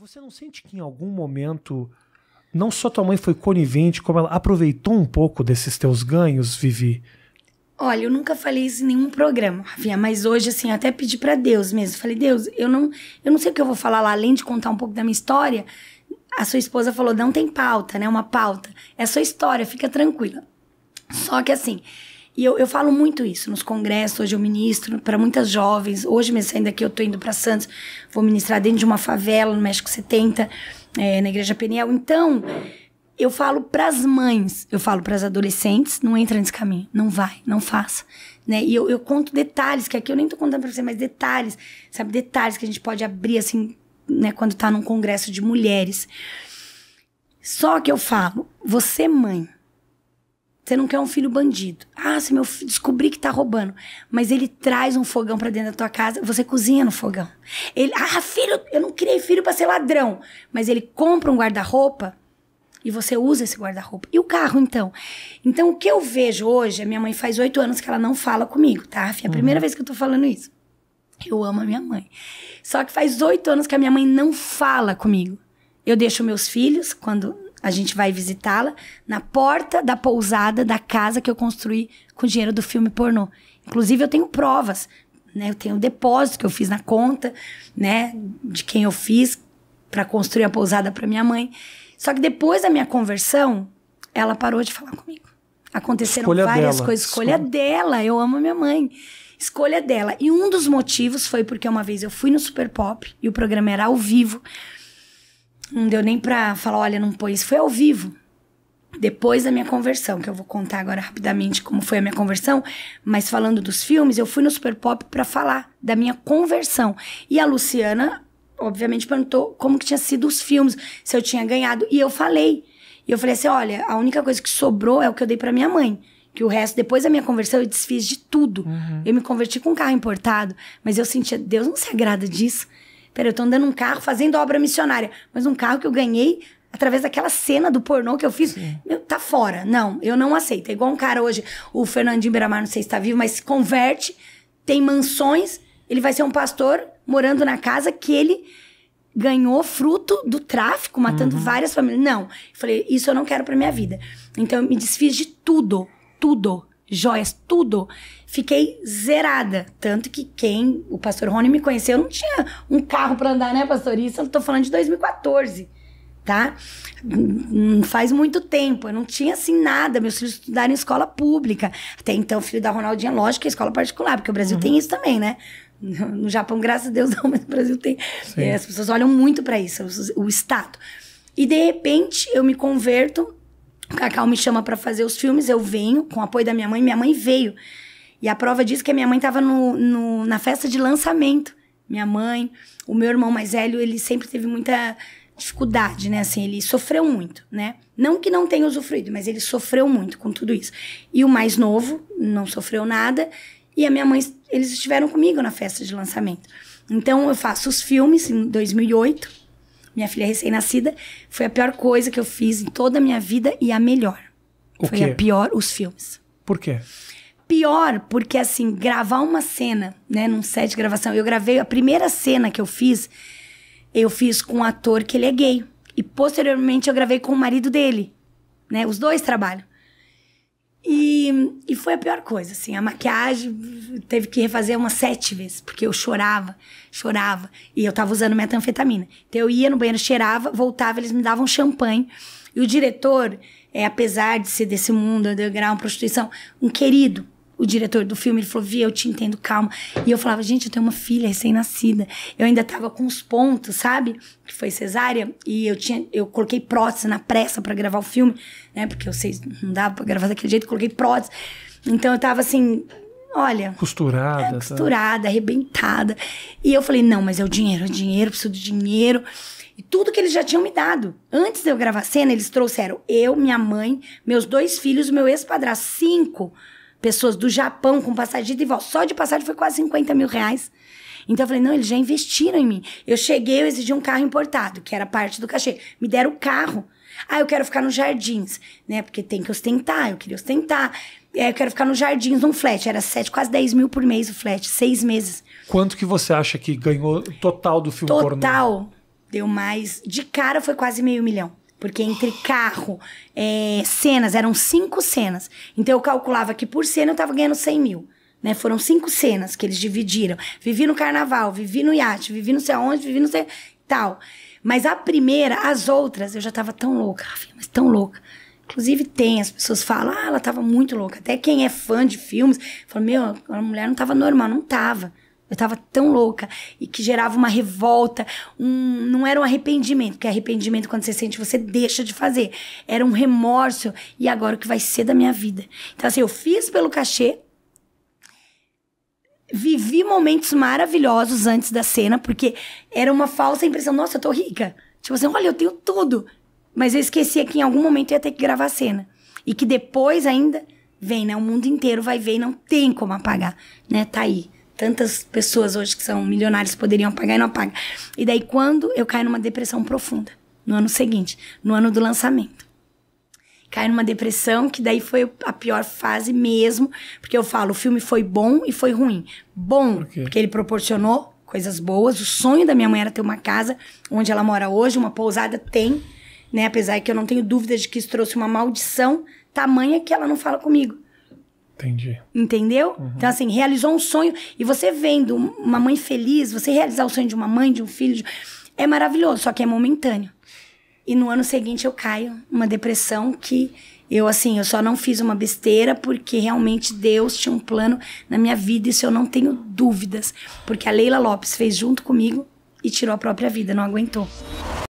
Você não sente que em algum momento, não só tua mãe foi conivente, como ela aproveitou um pouco desses teus ganhos, Vivi? Olha, eu nunca falei isso em nenhum programa, Rafinha, mas hoje, assim, eu até pedi pra Deus mesmo. Falei, Deus, eu não sei o que eu vou falar lá, além de contar um pouco da minha história. A sua esposa falou, não tem pauta, né? Uma pauta. É a sua história, fica tranquila. Só que assim, e eu falo muito isso nos congressos, hoje eu ministro para muitas jovens. Hoje mesmo, saindo daqui, eu tô indo para Santos, vou ministrar dentro de uma favela, no México 70, na Igreja Peniel. Então, eu falo pras mães, eu falo pras adolescentes, não entra nesse caminho, não vai, não faça. Né? E eu conto detalhes, que aqui eu nem tô contando pra você, mas detalhes, sabe? Detalhes que a gente pode abrir, assim, né? Quando tá num congresso de mulheres. Só que eu falo, você mãe, você não quer um filho bandido. Ah, se meu filho descobrir que tá roubando. Mas ele traz um fogão pra dentro da tua casa, você cozinha no fogão. Ele, filho, eu não criei filho pra ser ladrão. Mas ele compra um guarda-roupa e você usa esse guarda-roupa. E o carro, então? Então, o que eu vejo hoje, a minha mãe faz 8 anos que ela não fala comigo, tá? É a primeira vez que eu tô falando isso. Eu amo a minha mãe. Só que faz 8 anos que a minha mãe não fala comigo. Eu deixo meus filhos, quando a gente vai visitá-la, na porta da pousada da casa que eu construí com o dinheiro do filme pornô. Inclusive, eu tenho provas, né? Eu tenho depósito que eu fiz na conta, né? De quem eu fiz para construir a pousada para minha mãe. Só que depois da minha conversão, ela parou de falar comigo. Aconteceram várias coisas. Escolha dela. Eu amo a minha mãe. Escolha dela. E um dos motivos foi porque uma vez eu fui no Super Pop e o programa era ao vivo. Não deu nem pra falar, olha, não põe isso. Foi ao vivo. Depois da minha conversão, que eu vou contar agora rapidamente como foi a minha conversão. Mas falando dos filmes, eu fui no Super Pop pra falar da minha conversão. E a Luciana, obviamente, perguntou como que tinha sido os filmes, se eu tinha ganhado. E eu falei. E eu falei assim, olha, a única coisa que sobrou é o que eu dei pra minha mãe. Que o resto, depois da minha conversão, eu desfiz de tudo. Eu me converti com um carro importado, mas eu sentia, Deus não se agrada disso. Peraí, eu tô andando num carro fazendo obra missionária, mas um carro que eu ganhei através daquela cena do pornô que eu fiz, meu, tá fora. Não, eu não aceito. É igual um cara hoje, o Fernandinho Beiramar, não sei se tá vivo, mas se converte, tem mansões, ele vai ser um pastor morando na casa que ele ganhou fruto do tráfico, matando várias famílias. Não, eu falei, isso eu não quero pra minha vida. Então eu me desfiz de tudo. Tudo, joias, tudo. Fiquei zerada. Tanto que o pastor Rony me conheceu, eu não tinha um carro pra andar, né, pastor? Isso eu tô falando de 2014, tá? Não faz muito tempo. Eu não tinha, assim, nada. Meus filhos estudaram em escola pública. Até então, o filho da Ronaldinha, lógico que é escola particular, porque o Brasil tem isso também, né? No Japão, graças a Deus, não, mas no Brasil tem. As pessoas olham muito pra isso, o Estado. E, de repente, eu me converto. O Cacau me chama pra fazer os filmes, eu venho, com o apoio da minha mãe veio. E a prova disso é que a minha mãe tava na festa de lançamento. Minha mãe, o meu irmão mais velho, ele sempre teve muita dificuldade, né? Assim, ele sofreu muito, né? Não que não tenha usufruído, mas ele sofreu muito com tudo isso. E o mais novo não sofreu nada. E a minha mãe, eles estiveram comigo na festa de lançamento. Então, eu faço os filmes em 2008. Minha filha recém-nascida, foi a pior coisa que eu fiz em toda a minha vida e a melhor. Foi a pior, os filmes. Por quê? Pior porque, assim, gravar uma cena, né, num set de gravação. Eu gravei, a primeira cena que eu fiz com um ator que ele é gay. E, posteriormente, eu gravei com o marido dele, né, os dois trabalham. E foi a pior coisa, assim, a maquiagem teve que refazer umas 7 vezes, porque eu chorava, e eu tava usando metanfetamina. Então eu ia no banheiro, cheirava, voltava, eles me davam champanhe. E o diretor, apesar de ser desse mundo, underground, prostituição, um querido, o diretor do filme, ele falou, Vi, eu te entendo, calma. E eu falava, gente, eu tenho uma filha recém-nascida. Eu ainda tava com os pontos, sabe? Que foi cesárea. E eu coloquei prótese na pressa pra gravar o filme, né? Porque não dava pra gravar daquele jeito, coloquei prótese. Então eu tava assim, olha... Costurada, arrebentada. E eu falei, não, mas é o dinheiro, preciso de dinheiro. E tudo que eles já tinham me dado. Antes de eu gravar a cena, eles trouxeram eu, minha mãe, meus 2 filhos, meu ex-padrasto, 5 pessoas do Japão com passagem de volta. Só de passagem foi quase 50 mil reais. Então eu falei, não, eles já investiram em mim. Eu cheguei, eu exigi um carro importado, que era parte do cachê. Me deram o carro. Eu quero ficar nos Jardins, né? Porque tem que ostentar, eu queria ostentar. Eu quero ficar nos Jardins, num flat. Era 7, quase 10 mil por mês o flat, 6 meses. Quanto que você acha que ganhou total do filme pornô? Total, Deu mais... De cara foi quase R$500 mil. Porque entre carro, cenas, eram 5 cenas. Então eu calculava que por cena eu tava ganhando 100 mil. Né? Foram 5 cenas que eles dividiram. Vivi no carnaval, vivi no iate, vivi não sei aonde, vivi não sei... Tal. Mas a primeira, as outras, eu já tava tão louca, Rafinha, mas tão louca. Inclusive as pessoas falam, ela tava muito louca. Até quem é fã de filmes, fala, meu, a mulher não tava normal, não tava. Eu tava tão louca. E que gerava uma revolta, não era um arrependimento, porque arrependimento, quando você sente, você deixa de fazer. Era um remorso, e agora o que vai ser da minha vida? Então assim, eu fiz pelo cachê, vivi momentos maravilhosos antes da cena, porque era uma falsa impressão, nossa, eu tô rica. Tipo assim, olha, eu tenho tudo. Mas eu esquecia que em algum momento eu ia ter que gravar a cena. E que depois ainda vem, né? O mundo inteiro vai ver e não tem como apagar, né? Tá aí. Tantas pessoas hoje que são milionários poderiam apagar e não apagam. E daí quando eu caio numa depressão profunda, no ano seguinte, no ano do lançamento. Caio numa depressão, que daí foi a pior fase mesmo, porque eu falo, o filme foi bom e foi ruim. Bom, porque ele proporcionou coisas boas. O sonho da minha mãe era ter uma casa onde ela mora hoje, uma pousada tem, né? Apesar que eu não tenho dúvida de que isso trouxe uma maldição tamanha que ela não fala comigo. Entendi. Entendeu? Uhum. Então, assim, realizou um sonho. E você vendo uma mãe feliz, você realizar o sonho de uma mãe, de um filho, é maravilhoso, só que é momentâneo. E no ano seguinte eu caio numa depressão que eu só não fiz uma besteira porque realmente Deus tinha um plano na minha vida, isso eu não tenho dúvidas. Porque a Leila Lopes fez junto comigo e tirou a própria vida, não aguentou.